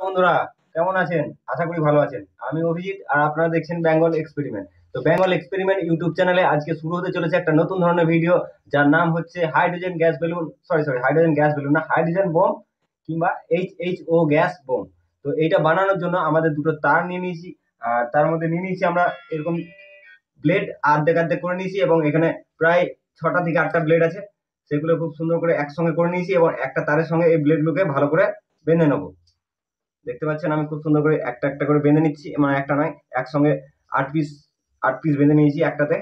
বন্ধুরা, কেমন আছেন? আশা করি ভালো আছেন। আমি অভিজিৎ আর আপনারা দেখছেন বেঙ্গল এক্সপেরিমেন্ট। তো বেঙ্গল এক্সপেরিমেন্ট ইউটিউব চ্যানেলে আজকে শুরু হতে চলেছে একটা নতুন ধরনের ভিডিও, যার নাম হচ্ছে hydrogen gas balloon. Sorry, hydrogen gas balloon না, হাইড্রোজেন বোম কিংবা HHO গ্যাস বোম। তো এইটা বানানোর জন্য আমাদের দুটো তার নিয়ে নিয়েছি, আর তার মধ্যে নিয়ে নিয়েছি আমরা এরকম ব্লেড অর্ধেক অর্ধেক করে নিয়েছি, এবং এখানে প্রায় 6টা থেকে 8টা ব্লেড আছে। সেগুলো খুব সুন্দর করে একসঙ্গে করে নিয়েছি, এবং একটা তারের সঙ্গে এই ব্লেডগুলোকে ভালো করে বেঁধে নেবো। দেখতে পাচ্ছেন আমি খুব সুন্দর করে একটা একটা করে বেঁধে নিচ্ছি, মানে একটা নয়, একসঙ্গে 8 পিস 8 পিস বেঁধে নিয়েছি একটাতে।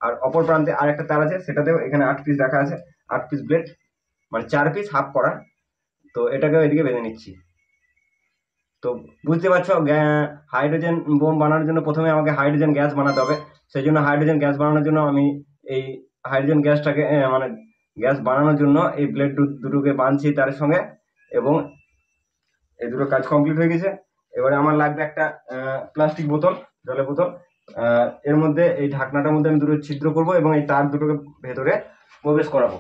আর অপর প্রান্তে আর একটা তার আছে, সেটাতেও এখানে 8 পিস রাখা আছে, 8 পিস ব্লেড, মানে 4 পিস হাফ করা। তো এটাকে এদিকে বেঁধে নিচ্ছি। তো বুঝতে পারছো, হাইড্রোজেন বোম বানানোর জন্য প্রথমে আমাকে হাইড্রোজেন গ্যাস বানাতে হবে। সেই জন্য হাইড্রোজেন গ্যাস বানানোর জন্য আমি এই হাইড্রোজেন গ্যাসটাকে মানে গ্যাস বানানোর জন্য এই ব্লেড দুটোকে বাঁধছি তার সঙ্গে, এবং এই দুটো কাজ কমপ্লিট হয়ে গেছে। এবারে আমার লাগবে একটা প্লাস্টিক বোতল, জলের বোতল। এর মধ্যে এই ঢাকনাটার মধ্যে আমি দুটো ছিদ্র করব, এবং এই তার দুটোকে ভেতরে প্রবেশ করাবো।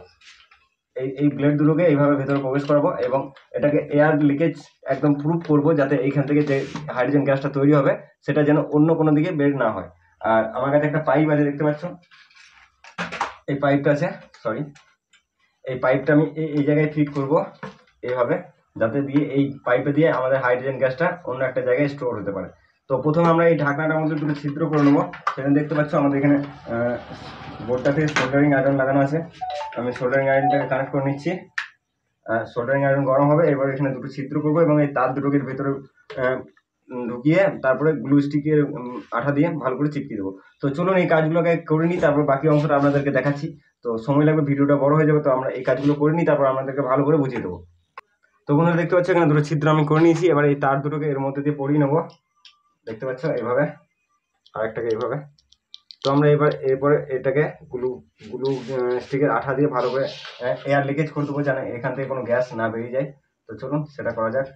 এই ব্লেড দুটোকে এইভাবে ভেতরে প্রবেশ করাবো, এবং এটাকে এয়ার লিকেজ একদম প্রুফ করব, যাতে এইখান থেকে যে হাইড্রোজেন গ্যাসটা তৈরি হবে সেটা যেন অন্য কোনো দিকে বের না হয়। আর আমার কাছে একটা পাইপ আছে, দেখতে পাচ্ছ এই পাইপটা আছে। সরি, এই পাইপটা আমি এই জায়গায় ফিট করব এইভাবে, যাতে দিয়ে এই পাইপে দিয়ে আমাদের হাইড্রোজেন গ্যাসটা অন্য একটা জায়গায় স্টোর হতে পারে। তো প্রথমে আমরা এই ঢাকনাটার মধ্যে দুটো ছিদ্র করে নেবো। সেখানে দেখতে পাচ্ছ আমাদের এখানে বোর্ডটাতে সোল্ডারিং আয়রন লাগানো আছে। আমি সোল্ডারিং আয়রনটাকে কানেক্ট করে নিচ্ছি। সোল্ডারিং আয়রন গরম হবে, এবার এখানে দুটো ছিদ্র করবো, এবং এই তার দুটোকে ভেতরে ঢুকিয়ে তারপরে গ্লু স্টিকের আঠা দিয়ে ভালো করে চিপকে দেবো। তো চলুন এই কাজগুলোকে করে নিই, তারপর বাকি অংশটা আপনাদেরকে দেখাচ্ছি। তো সময় লাগবে, ভিডিওটা বড় হয়ে যাবে, তো আমরা এই কাজগুলো করে নিই, তারপর আপনাদেরকে ভালো করে বুঝিয়ে দেবো। তো বন্ধুরা দেখতে পাচ্ছ এখানে দুটো ছিদ্র আমি করে নিয়েছি। এবার এই তার দুটোকে এর মধ্যে দিয়ে পরিয়ে নেবো, দেখতে পাচ্ছ এইভাবে, আরেকটাকে এইভাবে। তো আমরা এরপরে এটাকে গ্লু গ্লু স্টিকের আঠা দিয়ে ভালো করে এয়ার লিকেজ করে দেবো, যেন এখান থেকে কোনো গ্যাস না বেরিয়ে যায়। তো চলুন সেটা করা যাক।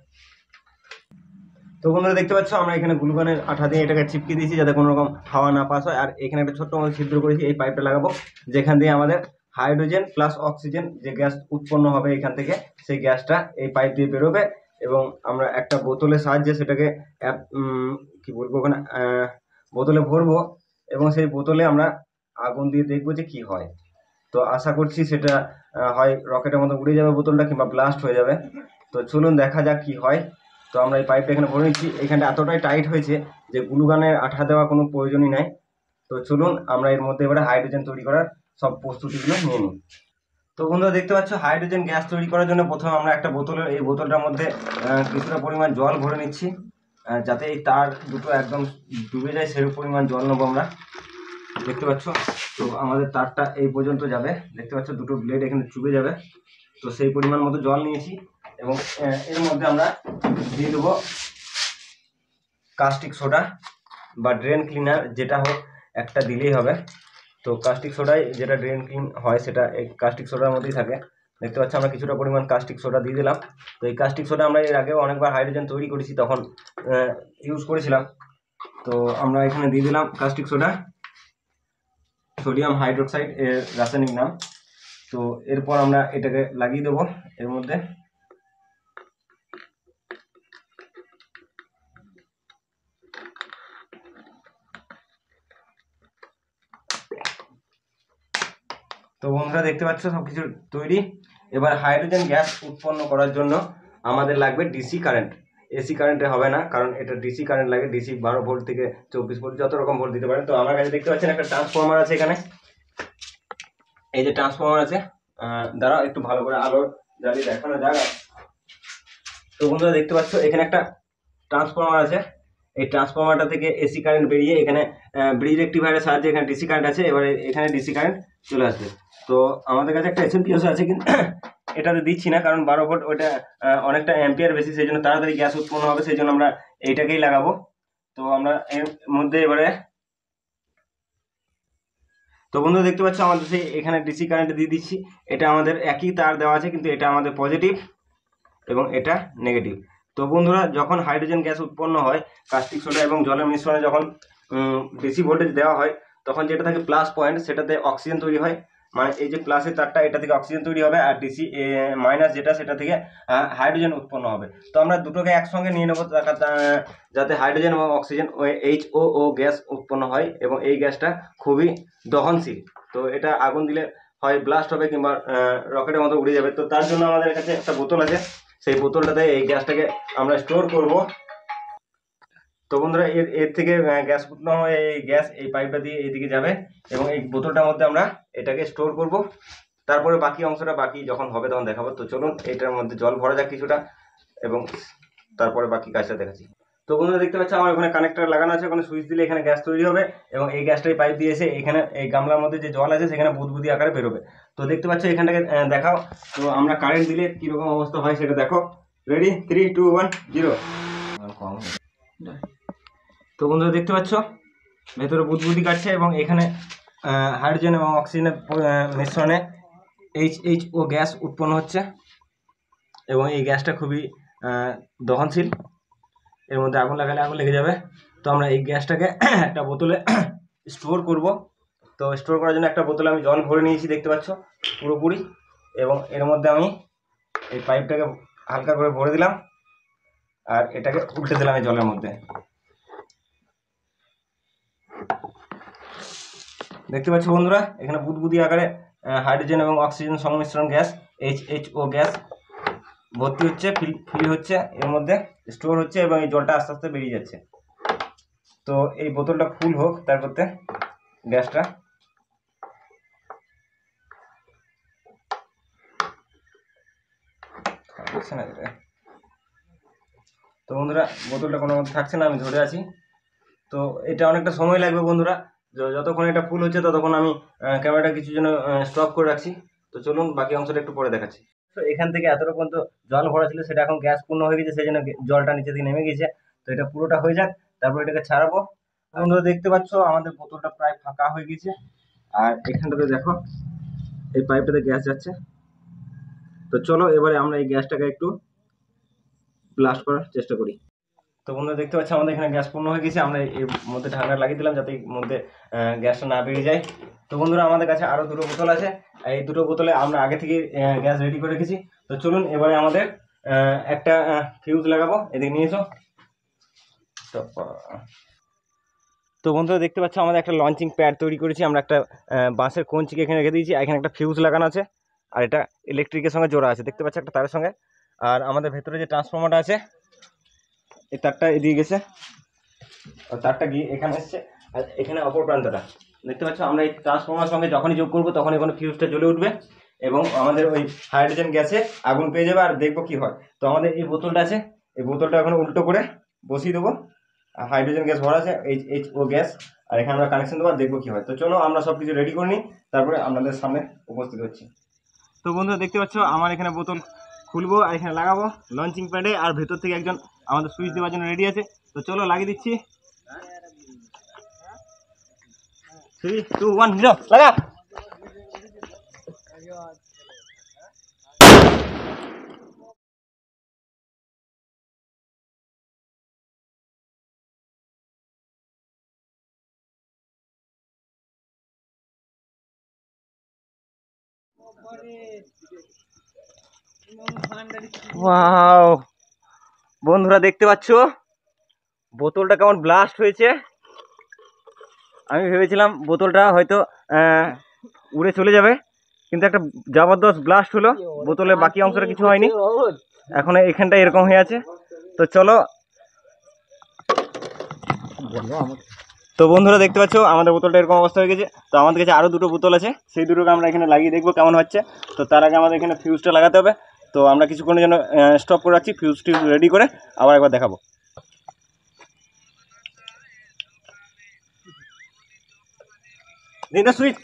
তো বন্ধুরা দেখতে পাচ্ছ আমরা এখানে গ্লুগানের আঠা দিয়ে এটাকে চিপকে দিয়েছি, যাতে কোনো রকম হাওয়া না পাস হয়। আর এখানে একটা ছোট্ট মতো ছিদ্র করেছি, এই পাইপটা লাগাবো, যেখান দিয়ে আমাদের হাইড্রোজেন প্লাস অক্সিজেন যে গ্যাস উৎপন্ন হবে এখান থেকে, সেই গ্যাসটা এই পাইপ দিয়ে বেরোবে। এবং আমরা একটা বোতলের সাহায্যে সেটাকে কি বলবো ওখানে বোতলে ভরবো, এবং সেই বোতলে আমরা আগুন দিয়ে দেখবো যে কি হয়। তো আশা করছি সেটা হয় রকেটের মতো উড়ে যাবে বোতলটা, কিংবা ব্লাস্ট হয়ে যাবে। তো চলুন দেখা যাক কি হয়। তো আমরা এই পাইপটা এখানে ভরে নিচ্ছি। এখানটা এতটাই টাইট হয়েছে যে গ্লুগানের আঠা দেওয়া কোনো প্রয়োজনই নাই। তো চলুন আমরা এর মধ্যে এবারে হাইড্রোজেন তৈরি করার সব প্রস্তুতিগুলো নিয়ে নিই। তো বন্ধুরা দেখতে পাচ্ছ হাইড্রোজেন গ্যাস তৈরি করার জন্য প্রথমে আমরা একটা এই বোতলটার মধ্যে কিছুটা পরিমাণ জল ভরে নিচ্ছি, যাতে এই তার দুটো একদম ডুবে যায় সেরকম পরিমাণ জল নেবো আমরা। দেখতে পাচ্ছ, তো আমাদের তারটা এই পর্যন্ত যাবে, দেখতে পাচ্ছ দুটো ব্লেড এখানে চুবে যাবে। তো সেই পরিমাণ মতো জল নিয়েছি, এবং এর মধ্যে আমরা দিয়ে দেবো কাস্টিক সোডা বা ড্রেন ক্লিনার, যেটা হোক একটা দিলেই হবে। তো কাস্টিক সোডায় যেটা ড্রেন ক্লিন হয় সেটা এই কাস্টিক সোডার মধ্যেই থাকে। দেখতে পাচ্ছি আমরা কিছুটা পরিমাণ কাস্টিক সোডা দিয়ে দিলাম। তো এই কাস্টিক সোডা আমরা এর আগেও অনেকবার হাইড্রোজেন তৈরি করেছি, তখন ইউজ করেছিলাম। তো আমরা এখানে দিয়ে দিলাম কাস্টিক সোডা, সোডিয়াম হাইড্রোক্সাইড এর রাসায়নিক নাম। তো এরপর আমরা এটাকে লাগিয়ে দেবো এর মধ্যে। তো বন্ধুরা দেখতে পাচ্ছ সবকিছু তৈরি। এবার হাইড্রোজেন গ্যাস উৎপন্ন করার জন্য আমাদের লাগবে ডিসি কারেন্ট। এসি কারেন্টে হবে না, কারণ এটা ডিসি কারেন্ট লাগে। ডিসি 12 ভোল্ট থেকে 24 ভোল্ট যত রকম ভোল্ট দিতে পারে। তো আমার কাছে দেখতে পাচ্ছেন একটা ট্রান্সফরমার আছে এখানে, এই যে ট্রান্সফরমার আছে। দাঁড়াও একটু ভালো করে আলো জ্বালিয়ে দেখানো যাক। তো বন্ধুরা দেখতে পাচ্ছ এখানে একটা ট্রান্সফরমার আছে। এই ট্রান্সফরমারটা থেকে এসি কারেন্ট বেরিয়ে এখানে ব্রিজ রেক্টিফায়ারের সাহায্যে এখানে ডিসি কারেন্ট আছে। এবারে এখানে ডিসি কারেন্ট চলে আসবে। তো আমাদের কাছে একটা এসএমপিএস আছে, কিন্তু এটাতে দিচ্ছি না, কারণ 12 ভোল্ট ওইটা অনেকটা অ্যাম্পিয়ার বেশি, সেই জন্য তাড়াতাড়ি গ্যাস উৎপন্ন হবে, সেই জন্য আমরা এইটাকেই লাগাবো। তো আমরা এর মধ্যে এবারে, তো বন্ধু দেখতে পাচ্ছ আমাদের সেই এখানে ডিসি কারেন্ট দিয়ে দিচ্ছি। এটা আমাদের একই তার দেওয়া আছে, কিন্তু এটা আমাদের পজিটিভ এবং এটা নেগেটিভ। তো বন্ধুরা যখন হাইড্রোজেন গ্যাস উৎপন্ন হয় কাস্টিক সোডা এবং জলের মিশ্রণে যখন ডিসি ভোল্টেজ দেওয়া হয়, তখন যেটা থাকে প্লাস পয়েন্ট, সেটাতে অক্সিজেন তৈরি হয়, মানে এই যে প্লাসের তারটা এটা থেকে অক্সিজেন তৈরি হবে, আর ডিসি মাইনাস যেটা সেটা থেকে হাইড্রোজেন উৎপন্ন হবে। তো আমরা দুটোকে একসঙ্গে নিয়ে নেবো যাতে হাইড্রোজেন এবং অক্সিজেন ওই HOO গ্যাস উৎপন্ন হয়, এবং এই গ্যাসটা খুবই দহনশীল। তো এটা আগুন দিলে হয় ব্লাস্ট হবে কিংবা রকেটের মতো উড়ে যাবে। তো তার জন্য আমাদের কাছে একটা বোতল আছে, সেই বোতলটাতে এই গ্যাসটাকে আমরা স্টোর করব। তো বন্ধুরা এর থেকে গ্যাস উৎপন্ন হয়ে এই গ্যাস এই পাইপটা দিয়ে এইদিকে যাবে, এবং এই বোতলটার মধ্যে আমরা এটাকে স্টোর করব। তারপরে বাকি অংশটা বাকি যখন হবে তখন দেখাবো। তো চলুন এটার মধ্যে জল ভরা যাক কিছুটা, এবং তারপরে বাকি কাজটা দেখাচ্ছি। তো বন্ধুরা দেখতে পাচ্ছি আমার ওখানে কানেক্টর লাগানো আছে, ওখানে সুইচ দিলে এখানে গ্যাস তৈরি হবে, এবং এই গ্যাসটাই পাইপ দিয়ে এসে এখানে এই গামলার মধ্যে যে জল আছে সেখানে বুদবুদি আকারে বেরোবে। তো দেখতে পাচ্ছ এখানটাকে দেখাও। তো আমরা কারেন্ট দিলে কীরকম অবস্থা হয় সেটা দেখো। রেডি, 3, 2, 1, 0। তো বন্ধুরা দেখতে পাচ্ছ ভেতরে বুদবুদি কাটছে, এবং এখানে হাইড্রোজেন এবং অক্সিজেনের মিশ্রণে HO গ্যাস উৎপন্ন হচ্ছে, এবং এই গ্যাসটা খুবই দহনশীল। এর মধ্যে আগুন লাগালে আগুন লেগে যাবে। তো আমরা এই গ্যাসটাকে একটা বোতলে স্টোর করব। তো স্টোর করার জন্য একটা বোতলে আমি জল ভরে নিয়েছি দেখতে পাচ্ছ পুরোপুরি, এবং এর মধ্যে আমি এই পাইপটাকে হালকা করে ভরে দিলাম, আর এটাকে উল্টে দিলাম এই জলের মধ্যে। দেখতে পাচ্ছ বন্ধুরা এখানে বুদবুদি আকারে হাইড্রোজেন এবং অক্সিজেন সংমিশ্রণ গ্যাস HO গ্যাস ভর্তি হচ্ছে, ফিল হচ্ছে, এর মধ্যে স্টোর হচ্ছে, এবং এই জলটা আস্তে আস্তে বেরিয়ে যাচ্ছে। তো এই বোতলটা ফুল হোক তার করতে গ্যাসটা। তো বন্ধুরা বোতলটা কোনো মতো থাকছে না, আমি ধরে আছি। তো এটা অনেকটা সময় লাগবে বন্ধুরা, যতক্ষণ এটা ফুল হচ্ছে ততক্ষণ আমি ক্যামেরাটা কিছু জন্য স্টপ করে রাখছি। তো চলুন বাকি অংশটা একটু পরে দেখাচ্ছি। তো এখান থেকে এতটা পর্যন্ত জল ভরা ছিল, সেটা এখন গ্যাস পূর্ণ হয়ে গেছে, সেই জন্য জলটা নিচে থেকে নেমে গেছে। তো এটা পুরোটা হয়ে যাক, তারপর এটাকে ছাড়াবো। বন্ধুরা দেখতে পাচ্ছ আমাদের বোতলটা প্রায় ফাঁকা হয়ে গেছে, আর এখানটাতে দেখো এই পাইপটাতে গ্যাস যাচ্ছে। তো চলো এবারে আমরা এই গ্যাসটাকে একটু ব্লাস্ট করার চেষ্টা করি। তো বন্ধুরা দেখতে পাচ্ছি আমাদের এখানে গ্যাস পূর্ণ হয়ে গেছে, আমরা এর মধ্যে ঢাকনা লাগিয়ে দিলাম যাতে এর মধ্যে গ্যাসটা না বেরিয়ে যায়। তো বন্ধুরা আমাদের কাছে আরও দুটো বোতল আছে, এই দুটো বোতলে আমরা আগে থেকে গ্যাস রেডি করে রেখেছি। তো চলুন এবারে আমাদের একটা ফিউজ লাগাবো, এদিকে নিয়ে এসো। তো বন্ধুরা দেখতে পাচ্ছ আমাদের একটা লঞ্চিং প্যাড তৈরি করেছি, আমরা একটা বাঁশের কঞ্চিকে এখানে রেখে দিয়েছি, এখানে একটা ফিউজ লাগানো আছে, আর এটা ইলেকট্রিকের সঙ্গে জোড়া আছে দেখতে পাচ্ছ একটা তারের সঙ্গে। আর আমাদের ভেতরে যে ট্রান্সফর্মারটা আছে এই তারটা এদিকে গেছে, আর তারটা গিয়ে এখানে এসছে, আর এখানে অপর প্রান্তটা দেখতে পাচ্ছ। আমরা এই ট্রান্সফর্মার সঙ্গে যখনই যোগ করবো তখনই এখানে ফিউজটা জ্বলে উঠবে, এবং আমাদের ওই হাইড্রোজেন গ্যাসে আগুন পেয়ে যাবে, আর দেখবো কি হয়। তো আমাদের এই বোতলটা আছে, এই বোতলটা এখন উল্টো করে বসিয়ে দেবো, আর হাইড্রোজেন গ্যাস ভরা আছে HO গ্যাস, আর এখানে আমরা কানেকশন দেবো, আর দেখবো কি হয়। তো চলো আমরা সব কিছু রেডি করে নিই, তারপরে আপনাদের সামনে উপস্থিত হচ্ছি। তো বন্ধুরা দেখতে পাচ্ছ আমার এখানে বোতল খুলবো আর এখানে লাগাবো লঞ্চিং প্যাডে, আর ভেতর থেকে একজন আমাদের সুইচ দেওয়ার জন্য রেডি আছে। তো চলো লাগিয়ে দিচ্ছি, 3, 2, 1, 0 লাগা। ওয়াও বন্ধুরা দেখতে পাচ্ছ বোতলটা কেমন ব্লাস্ট হয়েছে। আমি ভেবেছিলাম বোতলটা হয়তো উড়ে চলে যাবে, কিন্তু একটা জবরদস্ত ব্লাস্ট হলো, বোতলের বাকি অংশটা কিছু হয়নি, এখন এখানটা এরকম হয়ে আছে। তো চলো, তো বন্ধুরা দেখতে পাচ্ছ আমাদের বোতলটা এরকম অবস্থা হয়ে গেছে। তো আমাদের কাছে আরও দুটো বোতল আছে, সেই দুটোকে আমরা এখানে লাগিয়ে দেখবো কেমন হচ্ছে। তো তার আগে আমাদের এখানে ফিউজটা লাগাতে হবে, তো আমরা কিছুক্ষণের জন্য স্টপ করে রাখছি, ফিউজটি রেডি করে আবার একবার দেখাবো। দিন সুইচ।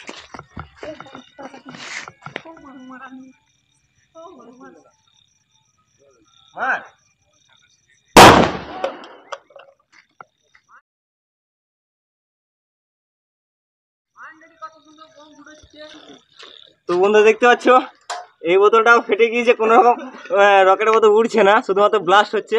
তো বন্ধুরা দেখতে পাচ্ছ এই বোতলটাও ফেটে গিয়েছে, কোনো রকম রকেটের মতো উড়ছে না, শুধুমাত্র ব্লাস্ট হচ্ছে।